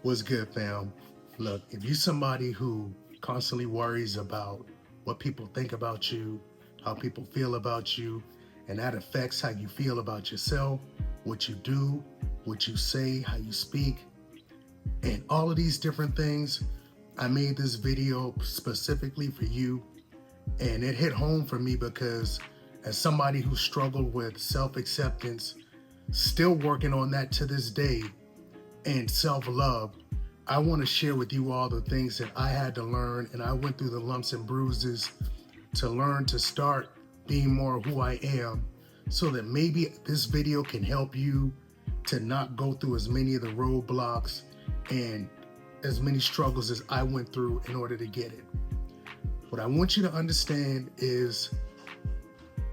What's good, fam? Look, if you're somebody who constantly worries about what people think about you, how people feel about you, and that affects how you feel about yourself, what you do, what you say, how you speak, and all of these different things, I made this video specifically for you. And it hit home for me because as somebody who struggled with self-acceptance, still working on that to this day, and self-love, I want to share with you all the things that I had to learn, and I went through the lumps and bruises to learn to start being more who I am, so that maybe this video can help you to not go through as many of the roadblocks and as many struggles as I went through in order to get it. What I want you to understand is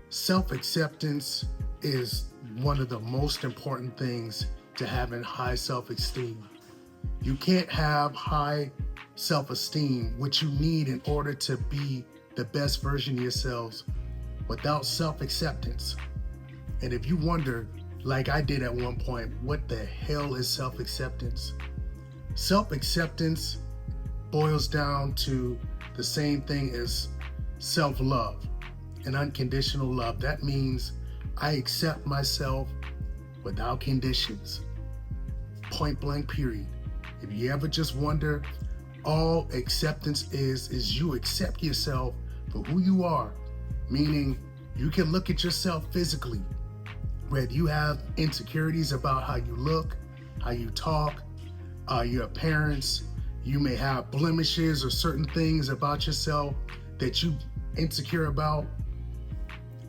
self-acceptance is one of the most important things to having high self-esteem. You can't have high self-esteem, which you need in order to be the best version of yourselves, without self-acceptance. And if you wonder, like I did at one point, what the hell is self-acceptance? Self-acceptance boils down to the same thing as self-love and unconditional love. That means I accept myself without conditions. Point blank, period. If you ever just wonder, all acceptance is you accept yourself for who you are, meaning you can look at yourself physically, whether you have insecurities about how you look, how you talk, your appearance. You may have blemishes or certain things about yourself that you insecure about.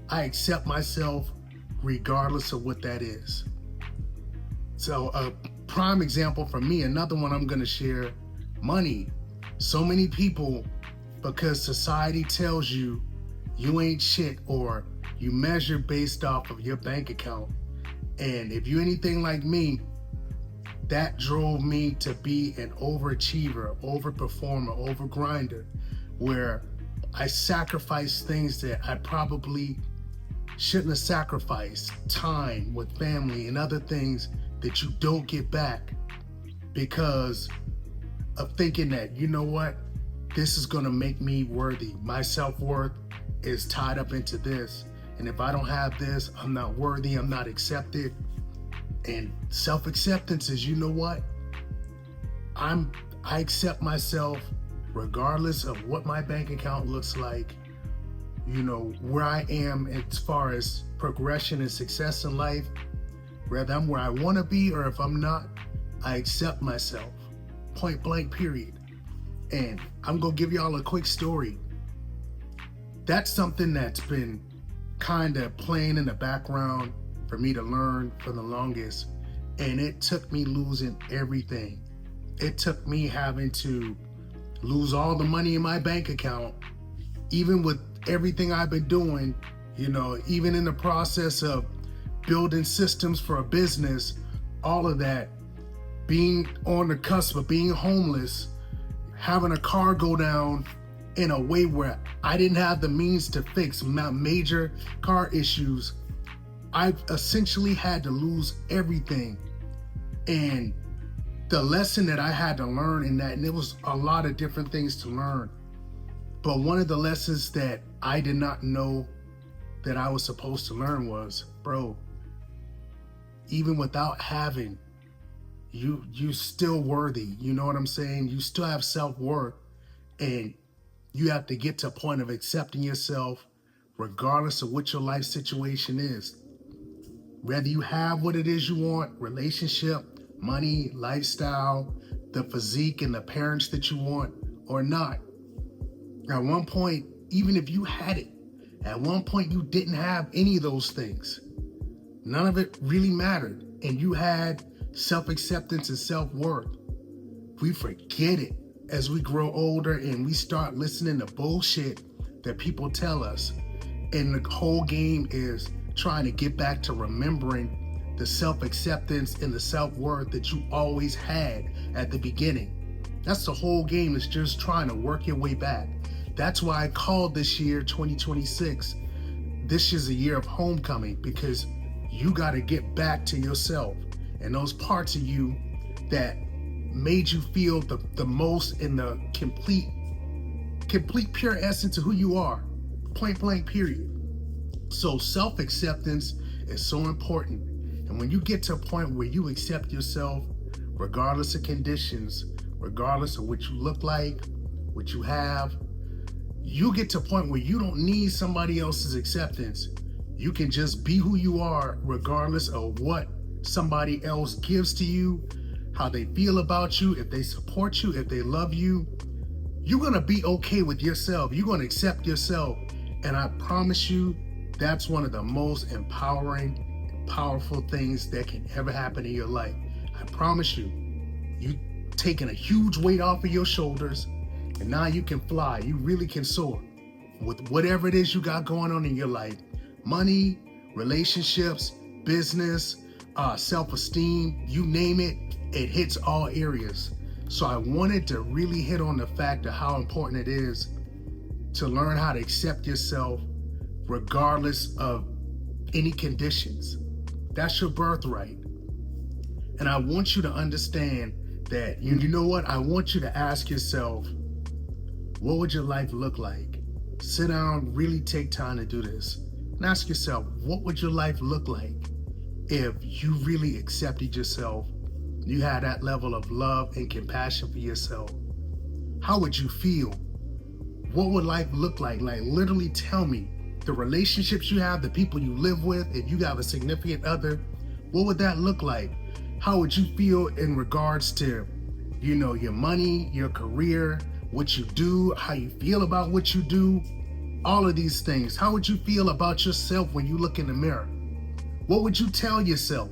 I accept myself regardless of what that is. So a prime example for me, another one I'm gonna share, money. So many people, because society tells you you ain't shit, or you measure based off of your bank account. And if you're anything like me, that drove me to be an overachiever, overperformer, overgrinder, where I sacrificed things that I probably shouldn't have sacrificed. Time with family and other things that you don't get back because of thinking that, you know what, this is gonna make me worthy. My self-worth is tied up into this. And if I don't have this, I'm not worthy, I'm not accepted. And self-acceptance is, you know what? I accept myself regardless of what my bank account looks like, you know, where I am as far as progression and success in life, whether I'm where I want to be or if I'm not, I accept myself. Point blank, period. And I'm going to give y'all a quick story. That's something that's been kind of playing in the background for me to learn for the longest. And it took me losing everything. It took me having to lose all the money in my bank account, even with everything I've been doing, you know, even in the process of building systems for a business, all of that, being on the cusp of being homeless, having a car go down in a way where I didn't have the means to fix major car issues. I've essentially had to lose everything. And the lesson that I had to learn in that, and it was a lot of different things to learn, but one of the lessons that I did not know that I was supposed to learn was, bro, even without having, you still worthy. You know what I'm saying? You still have self-worth, and you have to get to a point of accepting yourself regardless of what your life situation is. Whether you have what it is you want, relationship, money, lifestyle, the physique and the parents that you want or not. At one point, even if you had it, at one point you didn't have any of those things. None of it really mattered. And you had self-acceptance and self-worth. We forget it as we grow older and we start listening to bullshit that people tell us. And the whole game is trying to get back to remembering the self-acceptance and the self-worth that you always had at the beginning. That's the whole game, is just trying to work your way back. That's why I called this year 2026. This is a year of homecoming, because you got to get back to yourself and those parts of you that made you feel the most in the complete pure essence of who you are. Point blank, period. So self-acceptance is so important. And when you get to a point where you accept yourself, regardless of conditions, regardless of what you look like, what you have, you get to a point where you don't need somebody else's acceptance. You can just be who you are, regardless of what somebody else gives to you, how they feel about you, if they support you, if they love you. You're gonna be okay with yourself. You're gonna accept yourself. And I promise you, that's one of the most empowering and powerful things that can ever happen in your life. I promise you, you taking a huge weight off of your shoulders, and now you can fly. You really can soar with whatever it is you got going on in your life. Money, relationships, business, self-esteem, you name it, it hits all areas. So I wanted to really hit on the fact of how important it is to learn how to accept yourself regardless of any conditions. That's your birthright. And I want you to understand that, you know what? I want you to ask yourself, what would your life look like? Sit down, really take time to do this. And ask yourself, what would your life look like if you really accepted yourself? You had that level of love and compassion for yourself. How would you feel? What would life look like? Like, literally tell me the relationships you have, the people you live with, if you have a significant other, what would that look like? How would you feel in regards to, your money, your career, what you do, how you feel about what you do, all of these things. How would you feel about yourself when you look in the mirror? What would you tell yourself?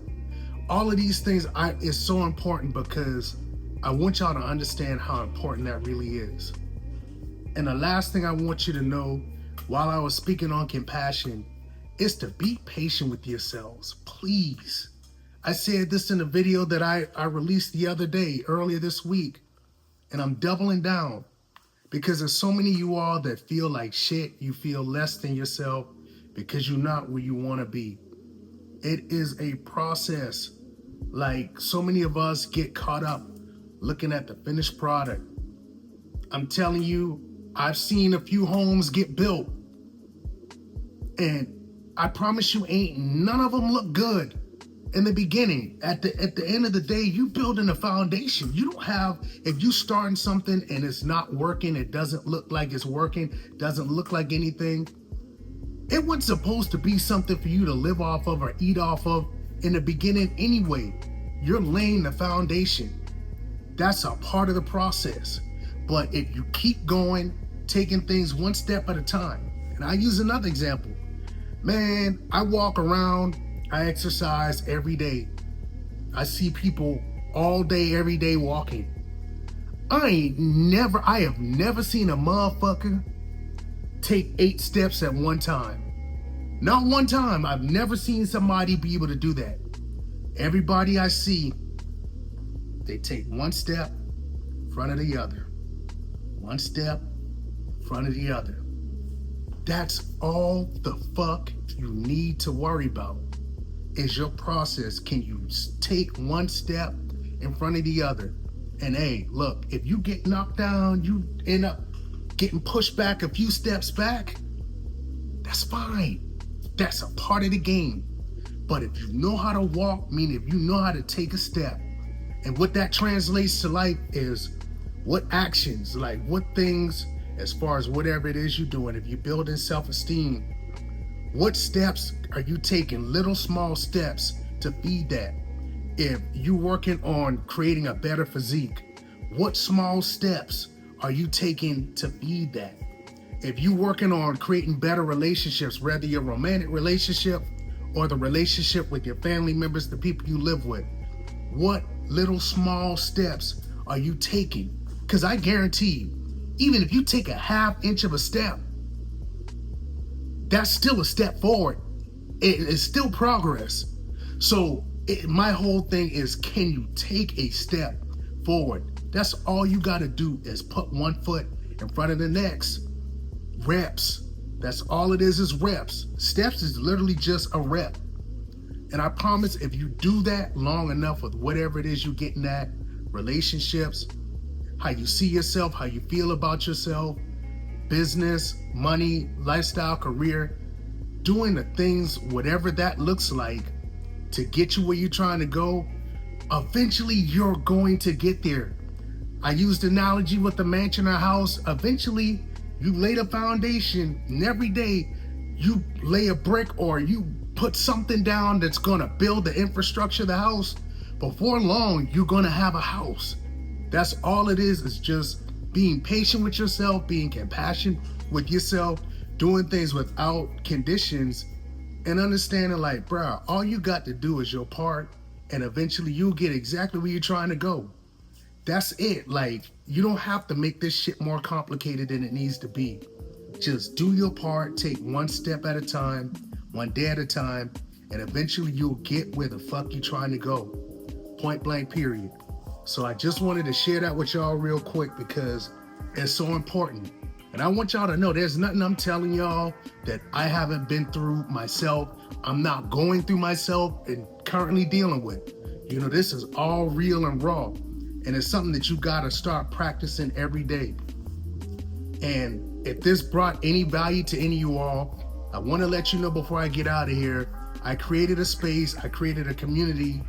All of these things is so important because I want y'all to understand how important that really is. And the last thing I want you to know while I was speaking on compassion is to be patient with yourselves, please. I said this in a video that I released the other day, earlier this week, and I'm doubling down because there's so many of you all that feel like shit. You feel less than yourself because you're not where you want to be. It is a process. Like, so many of us get caught up looking at the finished product. I'm telling you, I've seen a few homes get built, and I promise you, none of them look good in the beginning. At the end of the day, you building a foundation. You don't have, if you starting something and it's not working, it doesn't look like it's working, doesn't look like anything, it wasn't supposed to be something for you to live off of or eat off of in the beginning anyway. You're laying the foundation. That's a part of the process. But if you keep going, taking things one step at a time, and I use another example. Man, I walk around, I exercise every day. I see people all day, every day walking. I have never seen a motherfucker take 8 steps at one time. Not one time. I've never seen somebody be able to do that. Everybody I see, they take one step in front of the other. One step in front of the other. That's all the fuck you need to worry about is your process. Can you take one step in front of the other? And hey, look, if you get knocked down, you end up getting pushed back a few steps back, that's fine. That's a part of the game. But if you know how to walk, meaning if you know how to take a step, and what that translates to life is what actions, like what things, as far as whatever it is you're doing, if you're building self-esteem, what steps are you taking, little small steps to feed that? If you're working on creating a better physique, what small steps are you taking to feed that? If you're working on creating better relationships, whether your romantic relationship or the relationship with your family members, the people you live with, what little small steps are you taking? Because I guarantee you, even if you take a ½ inch of a step, that's still a step forward. It is still progress. So my whole thing is, can you take a step forward? That's all you got to do is put one foot in front of the next. Reps. That's all it is reps. Steps is literally just a rep. And I promise if you do that long enough with whatever it is you're getting at, relationships, how you see yourself, how you feel about yourself, business, money, lifestyle, career, doing the things, whatever that looks like, to get you where you're trying to go, eventually you're going to get there. I used the analogy with the mansion or house. Eventually, you lay the foundation, and every day you lay a brick or you put something down that's gonna build the infrastructure of the house. Before long, you're gonna have a house. That's all it is just being patient with yourself, being compassionate with yourself, doing things without conditions, and understanding like, bruh, all you got to do is your part, and eventually you'll get exactly where you're trying to go. That's it. Like, you don't have to make this shit more complicated than it needs to be. Just do your part, take one step at a time, one day at a time, and eventually you'll get where the fuck you're trying to go. Point blank, period. So I just wanted to share that with y'all real quick because it's so important. And I want y'all to know there's nothing I'm telling y'all that I haven't been through myself. I'm not going through myself and currently dealing with. You know, this is all real and raw. And it's something that you gotta start practicing every day. And if this brought any value to any of you all, I wanna let you know before I get out of here, I created a space, I created a community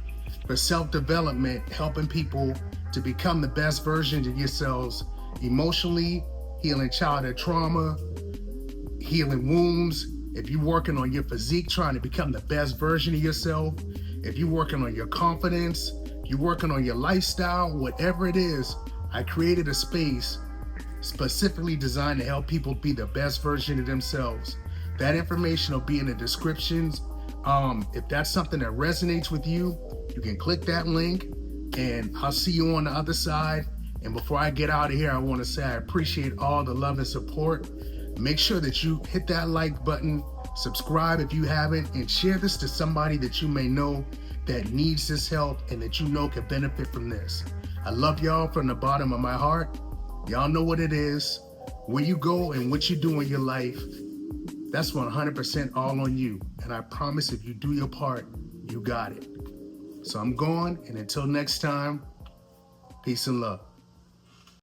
for self-development, helping people to become the best versions of yourselves emotionally, healing childhood trauma, healing wounds. If you're working on your physique, trying to become the best version of yourself, if you're working on your confidence, you're working on your lifestyle, whatever it is, I created a space specifically designed to help people be the best version of themselves. That information will be in the descriptions. If that's something that resonates with you, you can click that link and I'll see you on the other side. And before I get out of here, I want to say I appreciate all the love and support. Make sure that you hit that like button, subscribe if you haven't, and share this to somebody that you may know that needs this help and that you know can benefit from this. I love y'all from the bottom of my heart. Y'all know what it is, where you go and what you do in your life. That's 100% all on you. And I promise if you do your part, you got it. So I'm gone, and until next time, peace and love.